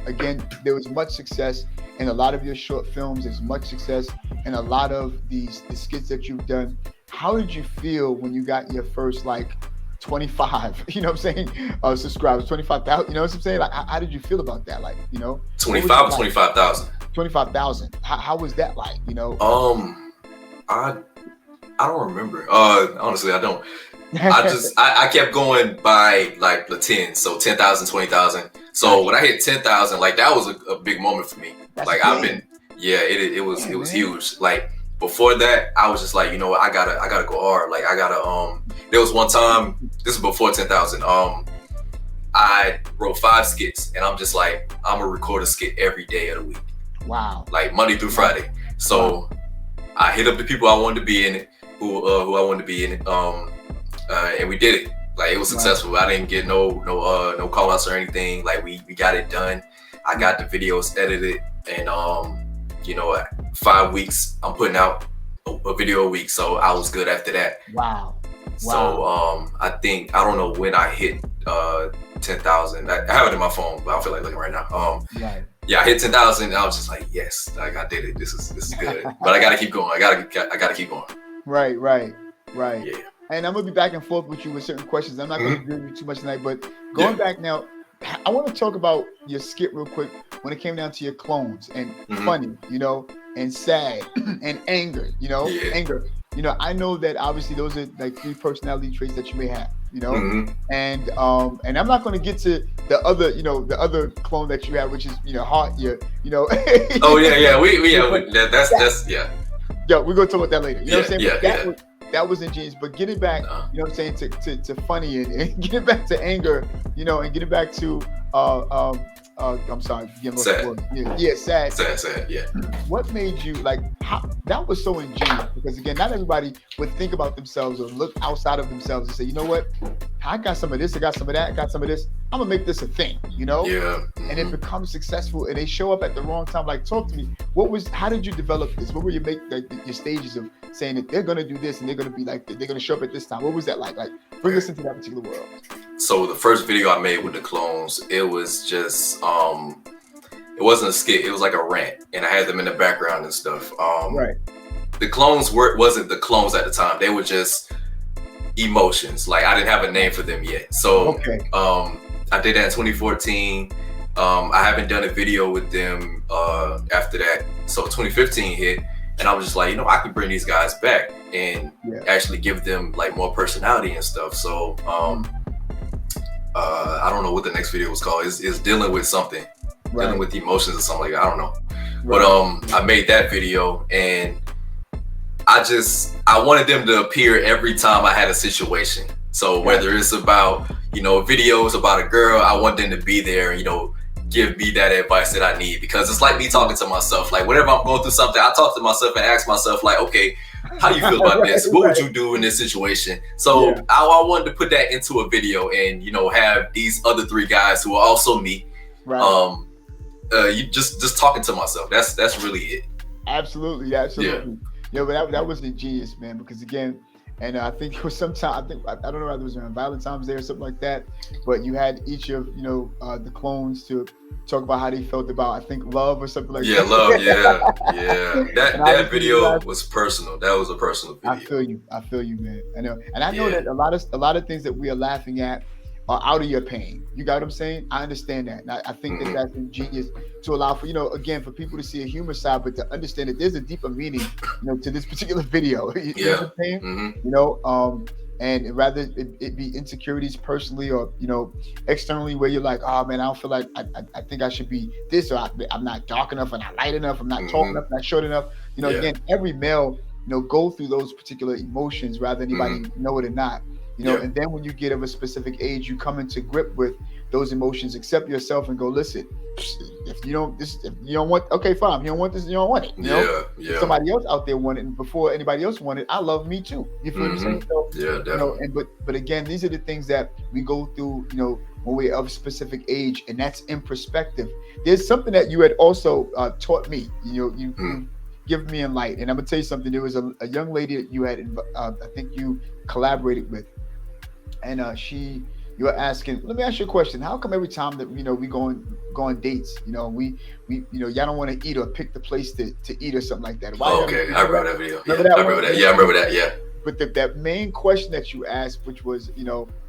again, there was much success in a lot of your short films. There's much success in a lot of the skits that you've done. How did you feel when you got your first 25, subscribers, 25,000, you know what I'm saying? Like, how did you feel about that? 25 or 25,000? 25,000. How was that like, I don't remember. Honestly, I don't. I kept going by the 10, so 10,000, 20,000. So when I hit 10,000, that was a big moment for me. It was huge. Before that, I was just like, I gotta go hard. There was one time, this is before 10,000. I wrote 5 skits, and I'm just like, I'm gonna record a skit every day of the week. Wow. Monday through Friday. So I hit up the people I wanted to be in it, who I wanted to be in it. And we did it. It was successful. I didn't get no call outs or anything. We got it done. I got the videos edited, and 5 weeks I'm putting out a video a week. So I was good after that. Wow. So I don't know when I hit 10,000. I have it in my phone, but I don't feel like looking right now. Yeah, I hit 10,000, and I was just like, yes, I did it. This is good. But I gotta keep going. I gotta keep going. Right. Yeah. And I'm gonna be back and forth with you with certain questions. I'm not gonna give you too much tonight, but going back now, I want to talk about your skit real quick when it came down to your clones and funny, and sad and anger, anger. I know that obviously those are 3 personality traits that you may have, and I'm not going to get to the other clone that you have, which is heart, Oh yeah, that's yeah. Yeah, we're gonna talk about that later. You know what I'm saying? Yeah. That was ingenious, but getting back, you know what I'm saying, to funny and getting back to anger, and getting back to I'm sorry, sad. Sad, yeah. What made you that was so ingenious, because again, not everybody would think about themselves or look outside of themselves and say, you know what, I got some of this, I got some of that, I got some of this, I'm gonna make this a thing, Yeah. And it becomes successful, and they show up at the wrong time. Talk to me. How did you develop this? What were your your stages of saying that they're gonna do this and they're gonna be they're gonna show up at this time? What was that like? Bring us into that particular world. So the first video I made with the clones, it was just it wasn't a skit, it was like a rant, and I had them in the background and stuff. Right. The clones wasn't the clones at the time. They were just emotions. I didn't have a name for them yet. So I did that in 2014. I haven't done a video with them after that. So 2015 hit, and I was just like, I can bring these guys back and actually give them more personality and stuff. So I don't know what the next video was called. It's dealing with something, dealing with emotions or something like that. I don't know. But I made that video, and I wanted them to appear every time I had a situation. So whether it's about, videos about a girl, I want them to be there and, give me that advice that I need, because it's like me talking to myself. Whenever I'm going through something, I talk to myself and ask myself, okay, how do you feel about this? What would you do in this situation? So I wanted to put that into a video and, have these other 3 guys who are also me. You just talking to myself. That's really it. Absolutely. Yeah. Yeah, but that was ingenious, man. Because again, and I think it was sometime. I think I don't know whether it was around Valentine's Day or something like that. But you had each of the clones to talk about how they felt about, I think, love or something like Yeah, that. love. Yeah, yeah. And That obviously, you video guys, was personal. That was a personal I video. feel you. I feel you, man. I know, and I know Yeah. that a lot of things that we are laughing at are out of your pain. You got what I'm saying? I understand that, and I think that Hmm. that's ingenious to allow for again for people to see a humor side, but to understand that there's a deeper meaning, to this particular video. You know what Yeah. I'm saying? Hmm. You know, and rather it be insecurities personally or externally where you're like, oh man, I don't feel like I think I should be this, or I'm not dark enough, and not light enough, I'm not tall Hmm. enough, not short enough. Yeah. Again, every male go through those particular emotions, rather Hmm. anybody know it or not. Yeah. And then when you get of a specific age, you come into grip with those emotions, accept yourself, and go, listen, if you don't want, okay, fine. If you don't want this, you don't want it. Yeah. If Yeah. somebody else out there wanted, and before anybody else wanted, I love me too. You feel what I'm Hmm. saying? So, Yeah. Definitely. and but again, these are the things that we go through, when we're of a specific age, and that's in perspective. There's something that you had also taught me. Mm. You give me a light, and I'm gonna tell you something. There was a young lady that you had, I think you collaborated with, and you're asking. Let me ask you a question. How come every time that we go on dates, we y'all don't want to eat or pick the place to eat or something like that? Why Oh, y'all don't okay. I remember remember that? that video. Yeah. Remember that I one? remember that. Yeah. I remember that. Yeah. But that main question that you asked, which was,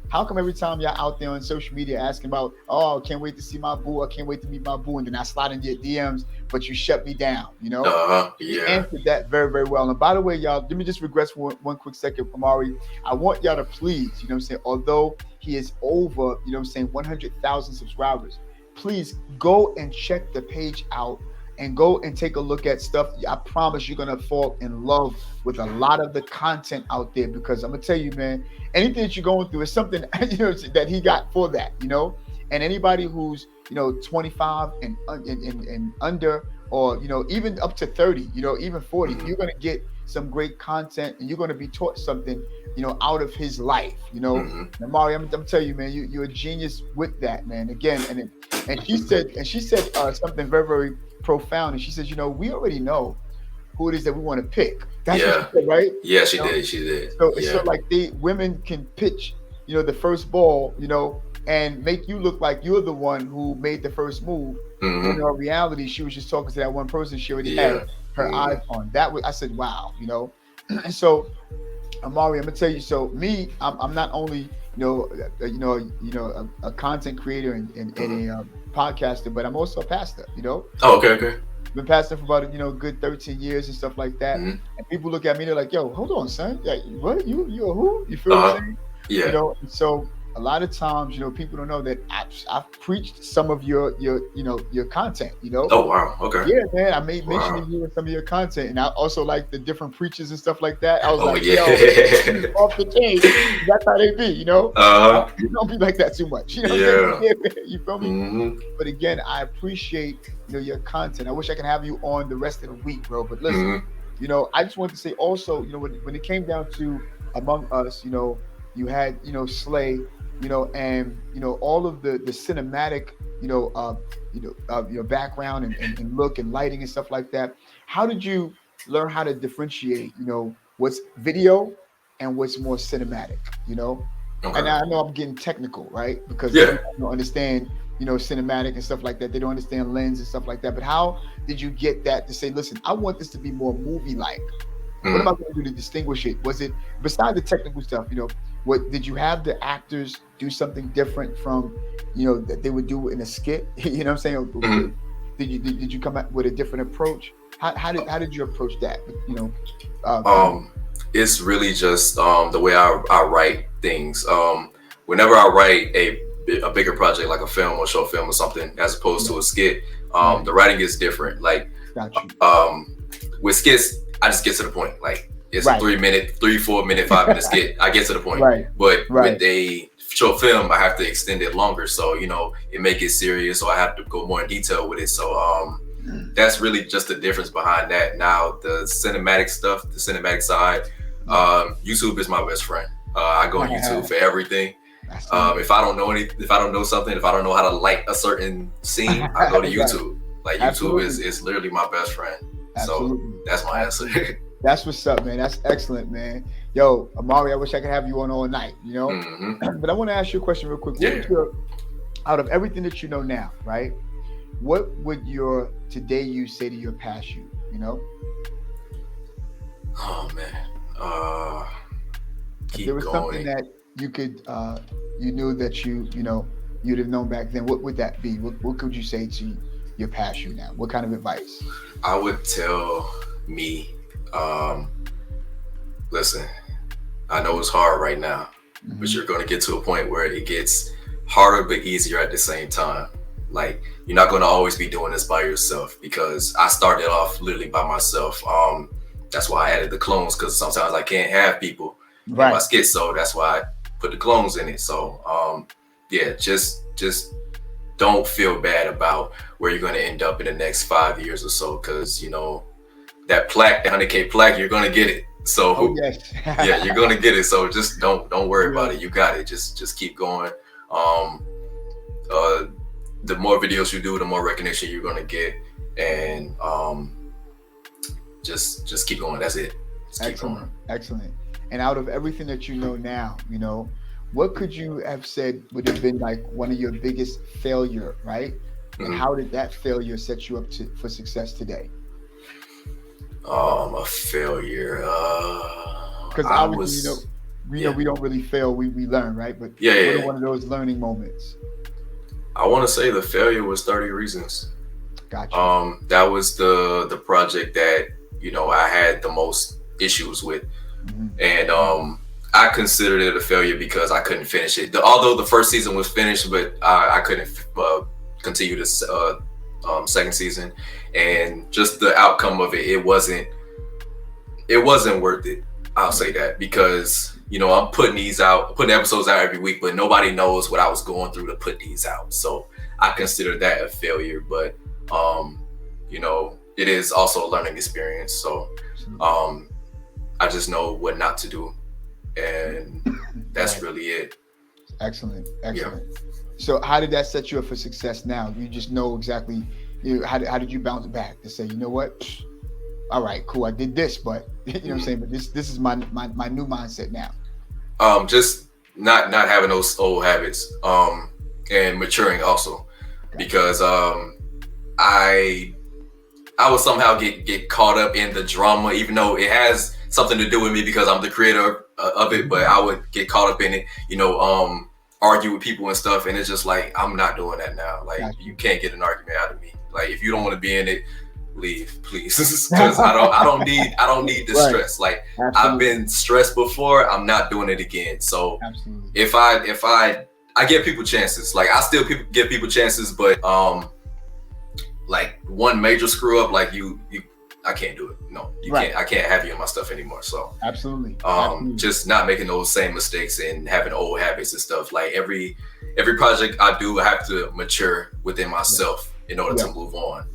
how come every time y'all out there on social media asking about, oh, I can't wait to see my boo, I can't wait to meet my boo, and then I slide in your DMs, but you shut me down, She Yeah. answered that very, very well. And by the way, y'all, let me just regress for one quick second, Amari. I want y'all to please, although he is over, 100,000 subscribers, please go and check the page out and go and take a look at stuff. I promise you're gonna fall in love with a lot of the content out there, because I'm gonna tell you, man, anything that you're going through is something that he got for that, And anybody who's 25 and under, or even up to 30, even 40, Hmm. you're gonna get some great content, and you're gonna be taught something, out of his life, Hmm. And Mari, I'm telling you, man, you're a genius with that, man. Again, and she said something very, very profound, and she says, we already know who it is that we want to pick. That's what she Yeah. said, right? Yeah. She You know, did. She did. so it's Yeah. sort of like the women can pitch, the first ball, and make you look like you're the one who made the first move. When Hmm. in reality, she was just talking to that one person she already had Yeah. her Hmm. eyes on. That was, I said, wow, And so, Amari, I'm gonna tell you. So me, I'm not only a content creator and Hmm. a podcaster, but I'm also a pastor. Oh, okay. Okay. Been pastoring for about good 13 years and stuff like that. Hmm. And people look at me, they're like, "Yo, hold on, son. Yeah, what? You a who? You feel what I'm Uh huh. saying? Yeah. And so a lot of times, people don't know that I've preached some of your content. Oh, wow. Okay. Yeah, man. I made mention Wow. of you in some of your content, and I also like the different preachers and stuff like that. I was Oh, like, yeah. yo, he's off the chain. That's how they be, Uh huh. You don't be like that too much. You know what I'm saying? Yeah. Yeah, man, you feel me? Hmm. But again, I appreciate your content. I wish I could have you on the rest of the week, bro. But listen, Hmm. I just want to say also, when it came down to Among Us, you had Slay, and all of the cinematic, your background and look and lighting and stuff like that. How did you learn how to differentiate, what's video and what's more cinematic, And Okay. I know I'm getting technical, right? Because Yeah. everybody don't understand, cinematic and stuff like that. They don't understand lens and stuff like that. But how did you get that to say, listen, I want this to be more movie-like? What am I Mm. going to do to distinguish it? Was it, besides the technical stuff, what did you have the actors do something different from, that they would do in a skit? You know what I'm saying? Hmm. Did you come up with a different approach? How did you approach that? For you? Um, it's really just the way I write things. Whenever I write a bigger project like a film or short film or something, as opposed to Right, a skit, right. the writing is different. Like Got you. with skits, I just get to the point. Like it's a Right, 3 minute, 3, 4 minute, 5 minute skit. I get to the point. right, But right. with a short film, I have to extend it longer. So it make it serious. So I have to go more in detail with it. So that's really just the difference behind that. Now the cinematic stuff, the cinematic side, YouTube is my best friend. I go on YouTube for everything. I see. If I don't know if I don't know something, if I don't know how to light a certain scene, I go to Right. YouTube. Like YouTube Absolutely. is literally my best friend. So Absolutely. that's my answer. Absolutely. That's what's up, man. That's excellent, man. Yo, Amari, I wish I could have you on all night, you know? But I want to ask you a question real quick. What Yeah. would your, out of everything that you know now, right? What would your today you say to your past you, you know? Oh man. If Keep there was something going. that you could, you knew that you know, you'd have known back then, what would that be? What could you say to your past you now? What kind of advice? I would tell me, listen, I know it's hard right now, but you're going to get to a point where it gets harder but easier at the same time. Like, you're not going to always be doing this by yourself, because I started off literally by myself. That's why I added the clones, because sometimes I can't have people in my Right. skits, so that's why I put the clones in it. So yeah, just don't feel bad about where you're going to end up in the next 5 years or so, because you know that plaque, the 100K plaque, you're going to get it. So Oh, yes. yeah, you're going to get it. So just don't worry about it. You got it. Just keep going. The more videos you do, the more recognition you're going to get, and just keep going. That's it. Just keep Excellent. going. Excellent. And out of everything that you know now, you know, what could you have said would have been like one of your biggest failure, right? And how did that failure set you up for success today? A failure. Because I obviously, was, you know, we don't really fail, we learn, right? But what are one of those learning moments? I want to say the failure was 30 Reasons. Gotcha. That was the project that, you know, I had the most issues with. And I considered it a failure because I couldn't finish it. Although the first season was finished, but I couldn't continue this second season. And just the outcome of it, it wasn't worth it. I'll say that, because, you know, I'm putting episodes out every week, but nobody knows what I was going through to put these out. So I consider that a failure. But you know, it is also a learning experience. So I just know what not to do, and that's really it. Excellent. Yeah. So how did that set you up for success now? You just know exactly, you know, how did you bounce back to say, you know what? All right, cool. I did this, but you know what I'm saying? But this is my new mindset now. Just not having those old habits, and maturing also, because I would somehow get caught up in the drama, even though it has something to do with me because I'm the creator of it. But I would get caught up in it, you know, argue with people and stuff, and it's just like, I'm not doing that now. Like, you can't get an argument out of me. Like, if you don't want to be in it, leave, please, because I don't need the stress. Like, I've been stressed before. I'm not doing it again. So if I give people chances, like I still give people chances, but like one major screw up, like you I can't do it. No, you can't. I can't have you in my stuff anymore. So absolutely. Just not making those same mistakes and having old habits and stuff. Like every project I do, I have to mature within myself in order to move on.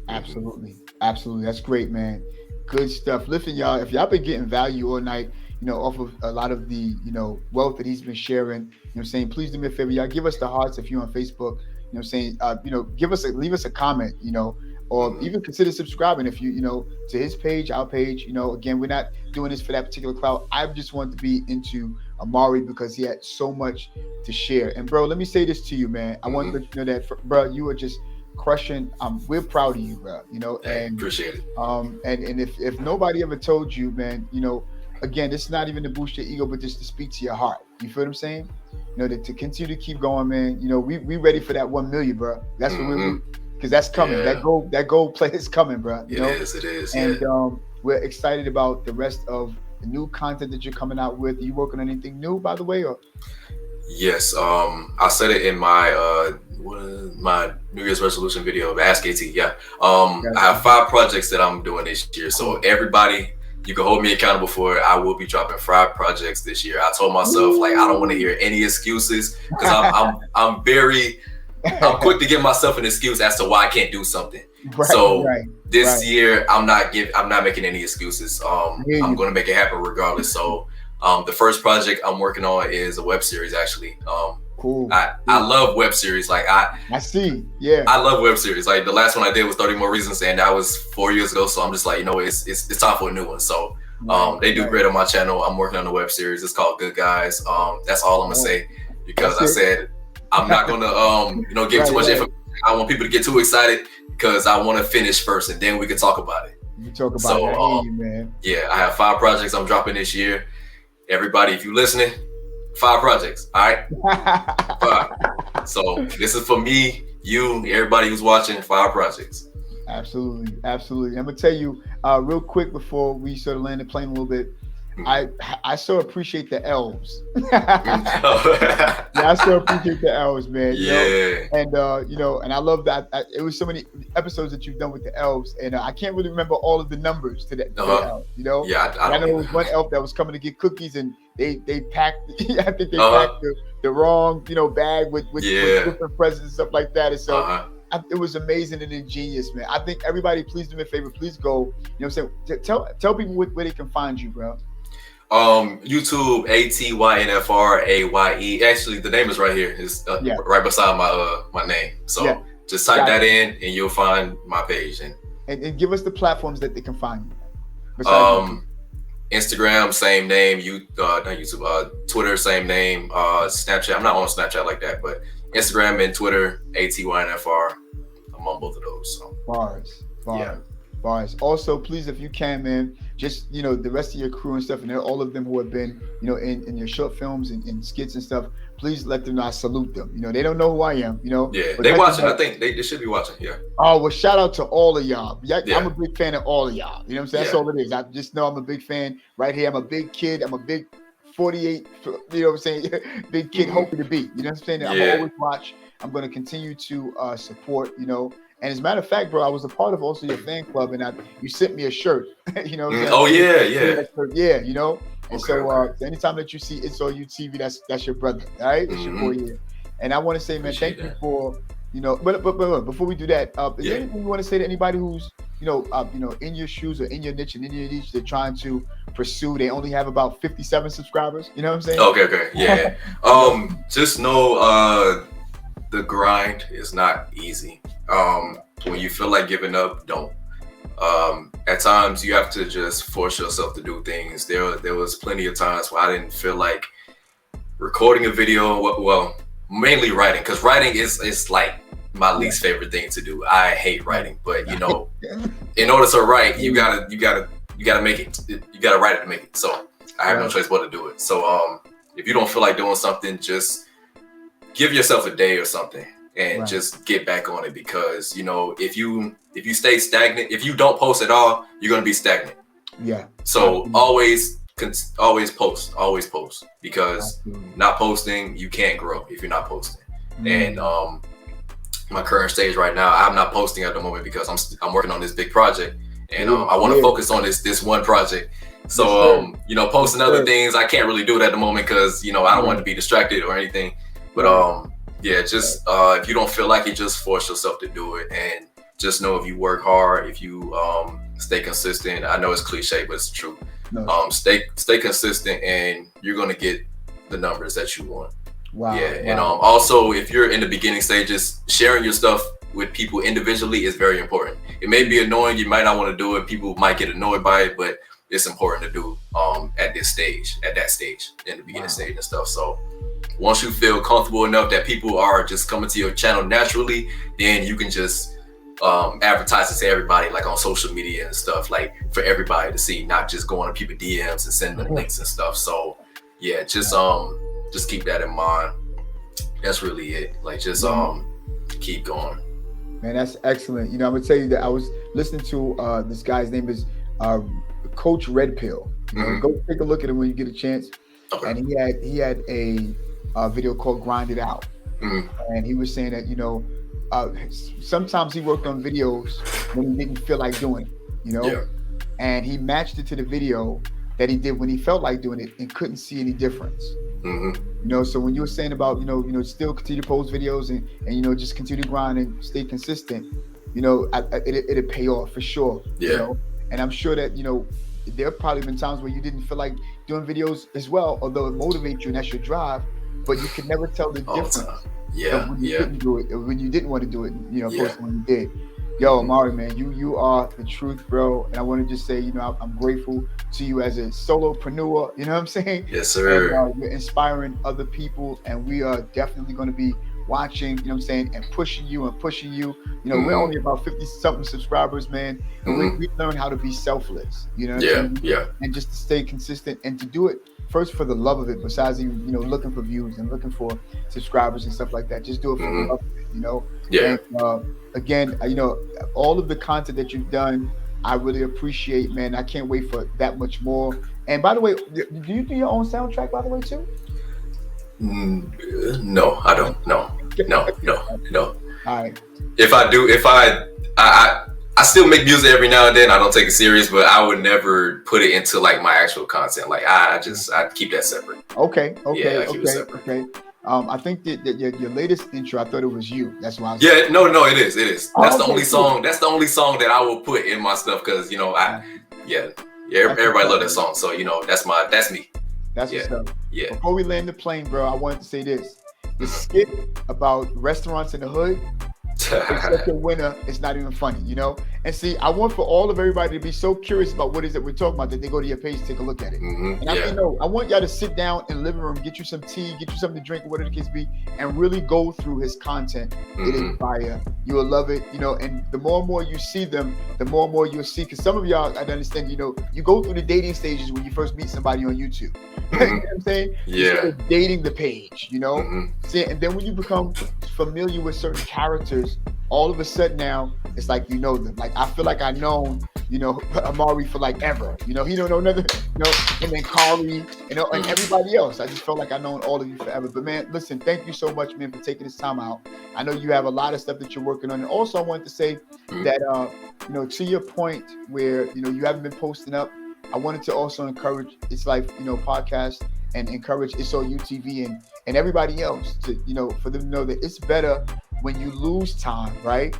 Absolutely. That's great, man. Good stuff. Listen, y'all, if y'all been getting value all night, you know, off of a lot of the, you know, wealth that he's been sharing, you know what I'm saying, please do me a favor, y'all, give us the hearts if you're on Facebook, you know what I'm saying, you know, leave us a comment, you know, or even consider subscribing if you know, to his page, our page. You know, again, we're not doing this for that particular clout. I just wanted to be into Amari because he had so much to share. And bro, let me say this to you, man. I want to let you know that, bro, you are just crushing. We're proud of you, bro. You know, and appreciate it. And if nobody ever told you, man, you know, again, it's not even to boost your ego, but just to speak to your heart. You feel what I'm saying? You know, to continue to keep going, man. You know, we ready for that 1 million, bro. That's what we're. Because that's coming. That gold play is coming, bro. You know? It is. And we're excited about the rest of the new content that you're coming out with. Are you working on anything new, by the way? Or yes, I said it in my my New Year's resolution video, Ask AT. I have 5 projects that I'm doing this year. So everybody, you can hold me accountable for it. I will be dropping 5 projects this year. I told myself, like, I don't want to hear any excuses, because I'm quick to give myself an excuse as to why I can't do something. This year, I'm not making any excuses. I'm going to make it happen regardless. So the first project I'm working on is a web series, actually. Cool. I love web series. Like I see. Yeah. I love web series. Like the last one I did was 30 More Reasons, and that was 4 years ago. So I'm just like, it's time for a new one. So they do great on my channel. I'm working on a web series. It's called Good Guys. That's all I'm gonna say, because I said I'm not gonna give too much information. I don't want people to get too excited, because I want to finish first, and then we can talk about it. You talk about it. I hear you, man. Yeah, I have 5 projects I'm dropping this year. Everybody, if you listening, 5 projects. All right. 5. So this is for me, you, everybody who's watching. 5 projects. Absolutely. I'm gonna tell you real quick before we sort of land the plane a little bit. I so appreciate the elves. Yeah, I so appreciate the elves, man. And and I love that. It was so many episodes that you've done with the elves, and I can't really remember all of the numbers to that. Elf, Yeah, I know there was one elf that was coming to get cookies, and they packed. I think they packed the wrong bag with different presents and stuff like that, and so. It was amazing and ingenious, man. I think everybody, please do me a favor. Please go. You know what I'm saying? Tell people where they can find you, bro. YouTube, ATYNFRAYE. Actually, the name is right here. It's right beside my name. So just type that in, and you'll find my page. And give us the platforms that they can find you. Instagram, same name. Not YouTube. Twitter, same name. Snapchat. I'm not on Snapchat like that, but Instagram and Twitter, ATYNFR. I'm on both of those. So. Bars. Also, please, if you can, man, just the rest of your crew and stuff, and all of them who have been, in your short films and skits and stuff. Please let them know I salute them. They don't know who I am. Yeah, they watching. I think they should be watching. Yeah. Oh well, shout out to all of y'all. I'm a big fan of all of y'all. You know what I'm saying? That's all it is. I just know I'm a big fan. Right here, I'm a big kid. I'm a big 48. You know what I'm saying? Big kid, hoping to be. You know what I'm saying? I'm gonna always watch. I'm gonna continue to support. And as a matter of fact, bro, I was a part of also your fan club, and you sent me a shirt. Oh yeah. Yeah. And so anytime that you see It's All You TV, that's your brother, all right? It's your boy here. And I want to say, man, thank you for, but before we do that, is there anything you want to say to anybody who's, in your shoes or in your niche and in your niche, they're trying to pursue? They only have about 57 subscribers. You know what I'm saying? Okay. Yeah. Just know the grind is not easy. When you feel like giving up, don't. At times you have to just force yourself to do things. There was plenty of times where I didn't feel like recording a video. Well, mainly writing, because writing is like my least favorite thing to do. I hate writing, but in order to write, you gotta make it. You gotta write it to make it. So I have no choice but to do it. So if you don't feel like doing something, just give yourself a day or something. And just get back on it, because if you stay stagnant, if you don't post at all, you're gonna be stagnant. Yeah. So always post, because not posting, you can't grow if you're not posting. And my current stage right now, I'm not posting at the moment because I'm working on this big project, and I want to focus on this one project. So posting other things, I can't really do it at the moment because I don't want to be distracted or anything. But just if you don't feel like it, just force yourself to do it, and just know if you work hard, if you stay consistent. I know it's cliche, but it's true. Stay consistent, and you're gonna get the numbers that you want. And also, if you're in the beginning stages, sharing your stuff with people individually is very important. It may be annoying, you might not want to do it, people might get annoyed by it, but it's important to do at that stage, in the beginning stage and stuff. So once you feel comfortable enough that people are just coming to your channel naturally, then you can just advertise it to everybody, like on social media and stuff, like for everybody to see, not just going to people DMs and sending them links and stuff. So just keep that in mind. That's really it. Like just keep going. Man, that's excellent. I'm gonna tell you that I was listening to this guy's name is Coach Red Pill. Go take a look at him when you get a chance. Okay. And he had a video called Grind It Out. And he was saying that sometimes he worked on videos when he didn't feel like doing it, and he matched it to the video that he did when he felt like doing it and couldn't see any difference. So when you were saying about still continue to post videos and just continue to grind and stay consistent, it'll pay off for sure. And I'm sure that there have probably been times where you didn't feel like doing videos as well, although it motivates you and that's your drive. but you can never tell the all the difference time. of Yeah, when you yeah, couldn't do it, or when you didn't want to do it, yeah. versus when you did. Yo, Mhm. Amari, man, you are the truth, bro. And I want to just say, I'm grateful to you as a solopreneur. You know what I'm saying? Yes, And sir. you're inspiring other people, and we are definitely going to be watching. You know what I'm saying? And pushing you and pushing you. We're Hmm. only about 50 something subscribers, man, and Hmm. we learned how to be selfless. You know what I'm Yeah, saying? yeah. And just to stay consistent and to do it first for the love of it, besides even looking for views and looking for subscribers and stuff like that. Just do it for the Hmm. love of it. Yeah. And again, all of the content that you've done, I really appreciate, man. I can't wait for that much more. And by the way, do you do your own soundtrack, by the way, too? No, I don't. No, no, no, no. All right. If I do, I still make music every now and then. I don't take it serious, but I would never put it into like my actual content. Like I keep that separate. Okay. Yeah, Okay. I keep it Okay. separate. Okay. I think that your latest intro, I thought it was you. That's why I was like, Yeah, no, no, it is, it is. That's oh, the okay, only cool. song. That's the only song that I will put in my stuff because yeah, yeah. That's what's Everybody up, love that man. song. So that's me. That's Yeah, what's up. yeah. Before we land the plane, bro, I wanted to say this. The Mhm. skit about restaurants in the hood, it's such a winner. It's not even funny. And see, I want for all of everybody to be so curious about what it is that we're talking about that they go to your page, take a look at it. And I Yeah. mean, no, I want y'all to sit down in the living room, get you some tea, get you something to drink, whatever the case be, and really go through his content. It is fire. You will love it. And the more and more you see them, the more and more you'll see. Because some of y'all, I understand, you go through the dating stages when you first meet somebody on YouTube. You know what I'm saying? You Yeah. start dating the page, Mhm. See, and then when you become familiar with certain characters, all of a sudden now it's like you know them. Like I feel like I've known, Amari for like ever. He don't know nothing, and then Kari, and everybody else. I just felt like I've known all of you forever. But man, listen, thank you so much, man, for taking this time out. I know you have a lot of stuff that you're working on. And also I wanted to say that to your point where you haven't been posting up, I wanted to also encourage It's Life, podcast, and encourage It's on UTV and everybody else to, for them to know that it's better when you lose time, right?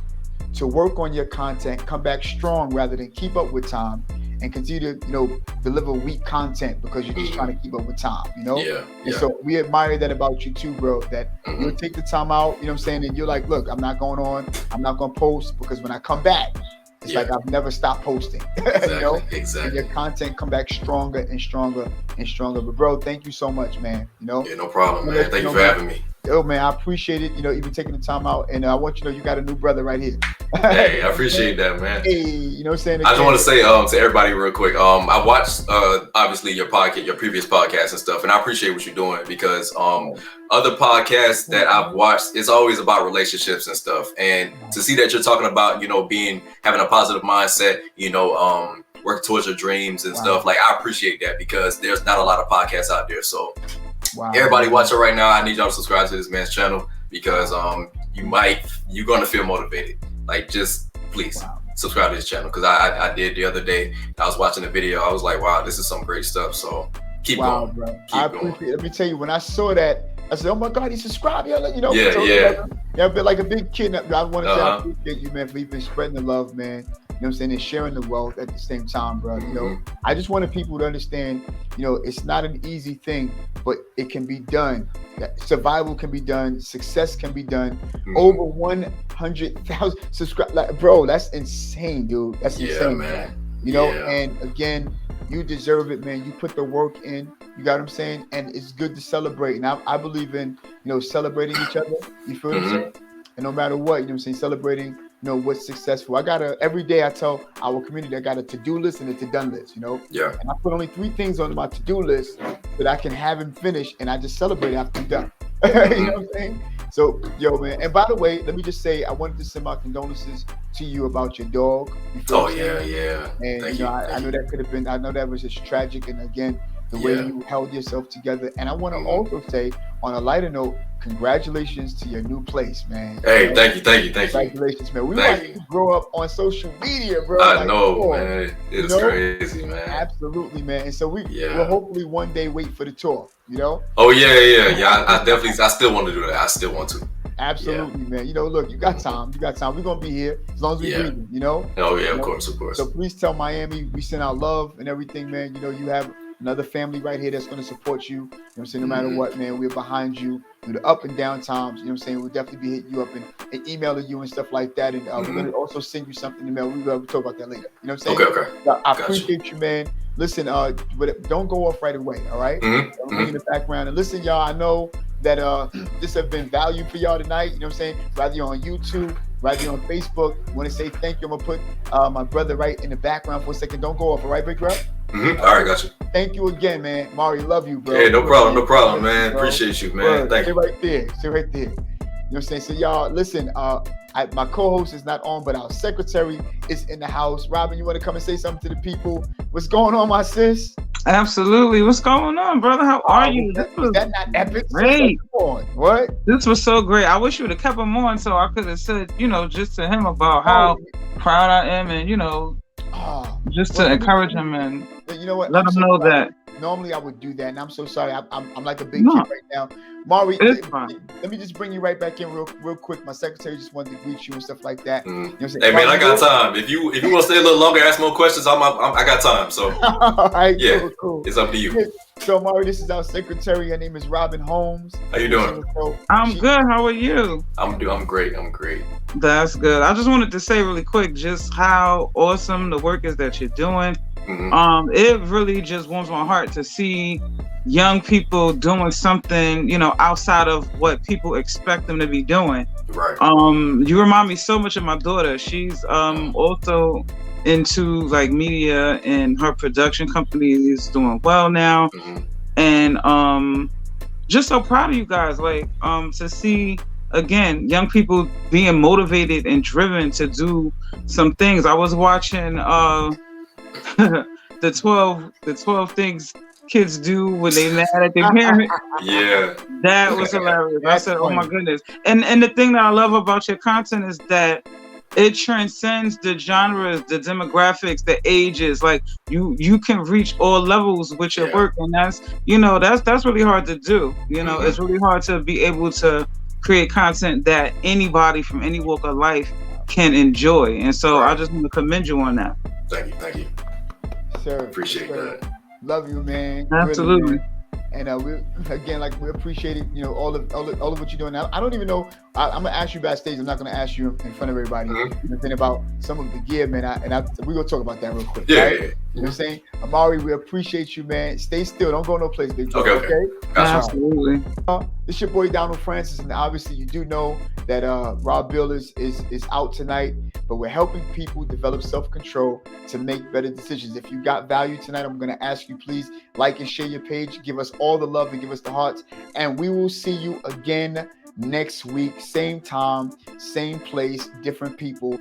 To work on your content, come back strong rather than keep up with time and continue to, deliver weak content because you're just trying to keep up with time, Yeah. And so we admire that about you too, bro, that you'll Mhm. take the time out, you know what I'm saying? And you're like, look, I'm not going on, I'm not going to post because when I come back, it's Yeah. like I've never stopped posting, Exactly. and Exactly. your content come back stronger and stronger and stronger. But bro, thank you so much, man. Yeah, no problem, I'm gonna man. let Thank you for man. having me. Yo, man, I appreciate it. Even taking the time out, and I want you to know you got a new brother right here. Hey, I appreciate that, man. Hey, you know what I'm saying? I just want to say to everybody real quick. I watched obviously your podcast, your previous podcast and stuff, and I appreciate what you're doing because other podcasts that I've watched, it's always about relationships and stuff. And to see that you're talking about, having a positive mindset, work towards your dreams and stuff, like I appreciate that because there's not a lot of podcasts out there. So everybody watching right now, I need y'all to subscribe to this man's channel because you're gonna feel motivated. Like just please subscribe to his channel because I did the other day. I was watching the video. I was like, wow, this is some great stuff. So keep going, bro. Keep I going. appreciate it. Let me tell you, when I saw that, I said, oh my God, he subscribed. Yeah, Yeah. But like a big kid. I want to say I Uh-huh. appreciate you, man, for even spreading the love, man. You know what I'm saying? And sharing the wealth at the same time, bro. I just wanted people to understand, it's not an easy thing, but it can be done. Survival can be done. Success can be done. Over 100,000 subscribe. Like, bro, that's insane, dude. That's insane, man. And again, you deserve it, man. You put the work in. You got what I'm saying? And it's good to celebrate. And I believe in, celebrating each other. You feel what I'm saying? And no matter what, you know what I'm saying, celebrating, what's successful. Every day I tell our community I got a to-do list and a to-done list, Yeah. And I put only 3 things on my to-do list that I can have him finish, and I just celebrate after I'm done. You know what I'm saying? So, yo, man. And by the way, let me just say, I wanted to send my condolences to you about your dog. You feel what I'm saying? Yeah. And Thank I know that could have been. I know that was just tragic. And again, the way you held yourself together. And I want to also say, on a lighter note, congratulations to your new place, man. Hey, thank you. Congratulations, man. We want to grow up on social media, bro. I know, man. It's crazy, man. Absolutely, man. And so we'll hopefully one day wait for the tour, Oh yeah. I still want to do that. I still want to. Absolutely, man. Look, you got time. We're gonna be here as long as we breathe. Oh yeah, of course. So please tell Miami we send our love and everything, man. You have another family right here that's going to support you. You know what I'm saying? No matter Mm-hmm. what, man, we're behind you through the up and down times. You know what I'm saying? We'll definitely be hitting you up and emailing you and stuff like that. And we're going Mm-hmm. to also send you something in the mail. We'll talk about that later. You know what I'm Okay, saying? okay. I Gotcha. appreciate you, man. Listen, but don't go off right away. All right? Mm-hmm. I'm bringing the background. And listen, y'all, I know that this has been value for y'all tonight. You know what I'm saying? Whether you're on YouTube, whether you're on Facebook, I want to say thank you. I'm going to put my brother right in the background for a second. Don't go off, all right, big bro? Mm-hmm. All right, gotcha. Thank you again, man. Mari, love you, bro. Yeah, no problem, Thank you, man. bro. Appreciate you, man. Word. Thank Stay you. right there. Stay right there. You know what I'm saying? So y'all, listen, my co-host is not on, but our secretary is in the house. Robin, you want to come and say something to the people? What's going on, my sis? Absolutely. What's going on, brother? How are you? Was that not epic, sis? Great. Like, come on. What? This was so great. I wish you would have kept him on so I could have said, just to him about how proud I am and, just to encourage him and you know what? let him know that. Normally I would do that, and I'm so sorry. I'm like a big No. kid right now. Mari, It's fine. let me just bring you right back in real quick. My secretary just wanted to greet you and stuff like that. Mm. You know what I'm saying? Hey man, I got time. If you want to stay a little longer, ask more questions. I got time. So all right, yeah, cool. It's up to you. So Mari, this is our secretary. Her name is Robin Holmes. How you doing? I'm good. How are you? I'm great. I'm great. That's good. I just wanted to say really quick just how awesome the work is that you're doing. Mm-hmm. It really just warms my heart to see young people doing something, outside of what people expect them to be doing. Right. You remind me so much of my daughter. She's also into like media, and her production company is doing well now. Mm-hmm. And just so proud of you guys, like to see again young people being motivated and driven to do some things. I was watching the 12 things kids do when they mad at their parents. Yeah, that was hilarious. I said, "Oh my goodness!" And the thing that I love about your content is that it transcends the genres, the demographics, the ages. Like you can reach all levels with your work, and that's really hard to do. It's really hard to be able to create content that anybody from any walk of life can enjoy. And so I just want to commend you on that. Thank you. Sir, appreciate that. Love you, man. Absolutely. Really, man. And we appreciate it. All of what you're doing now. I don't even know. I'm gonna ask you backstage. I'm not gonna ask you in front of everybody. Anything about some of the gear, man. We're gonna talk about that real quick. Yeah. Right? You know what I'm saying? Amari, we appreciate you, man. Stay still. Don't go no place, big bro. Okay? Absolutely. This your boy Donald Francis, and obviously you do know that Rob Bill is out tonight, but we're helping people develop self-control to make better decisions. If you got value tonight, I'm gonna ask you, please like and share your page. Give us all the love and give us the hearts, and we will see you again next week, same time, same place, different people.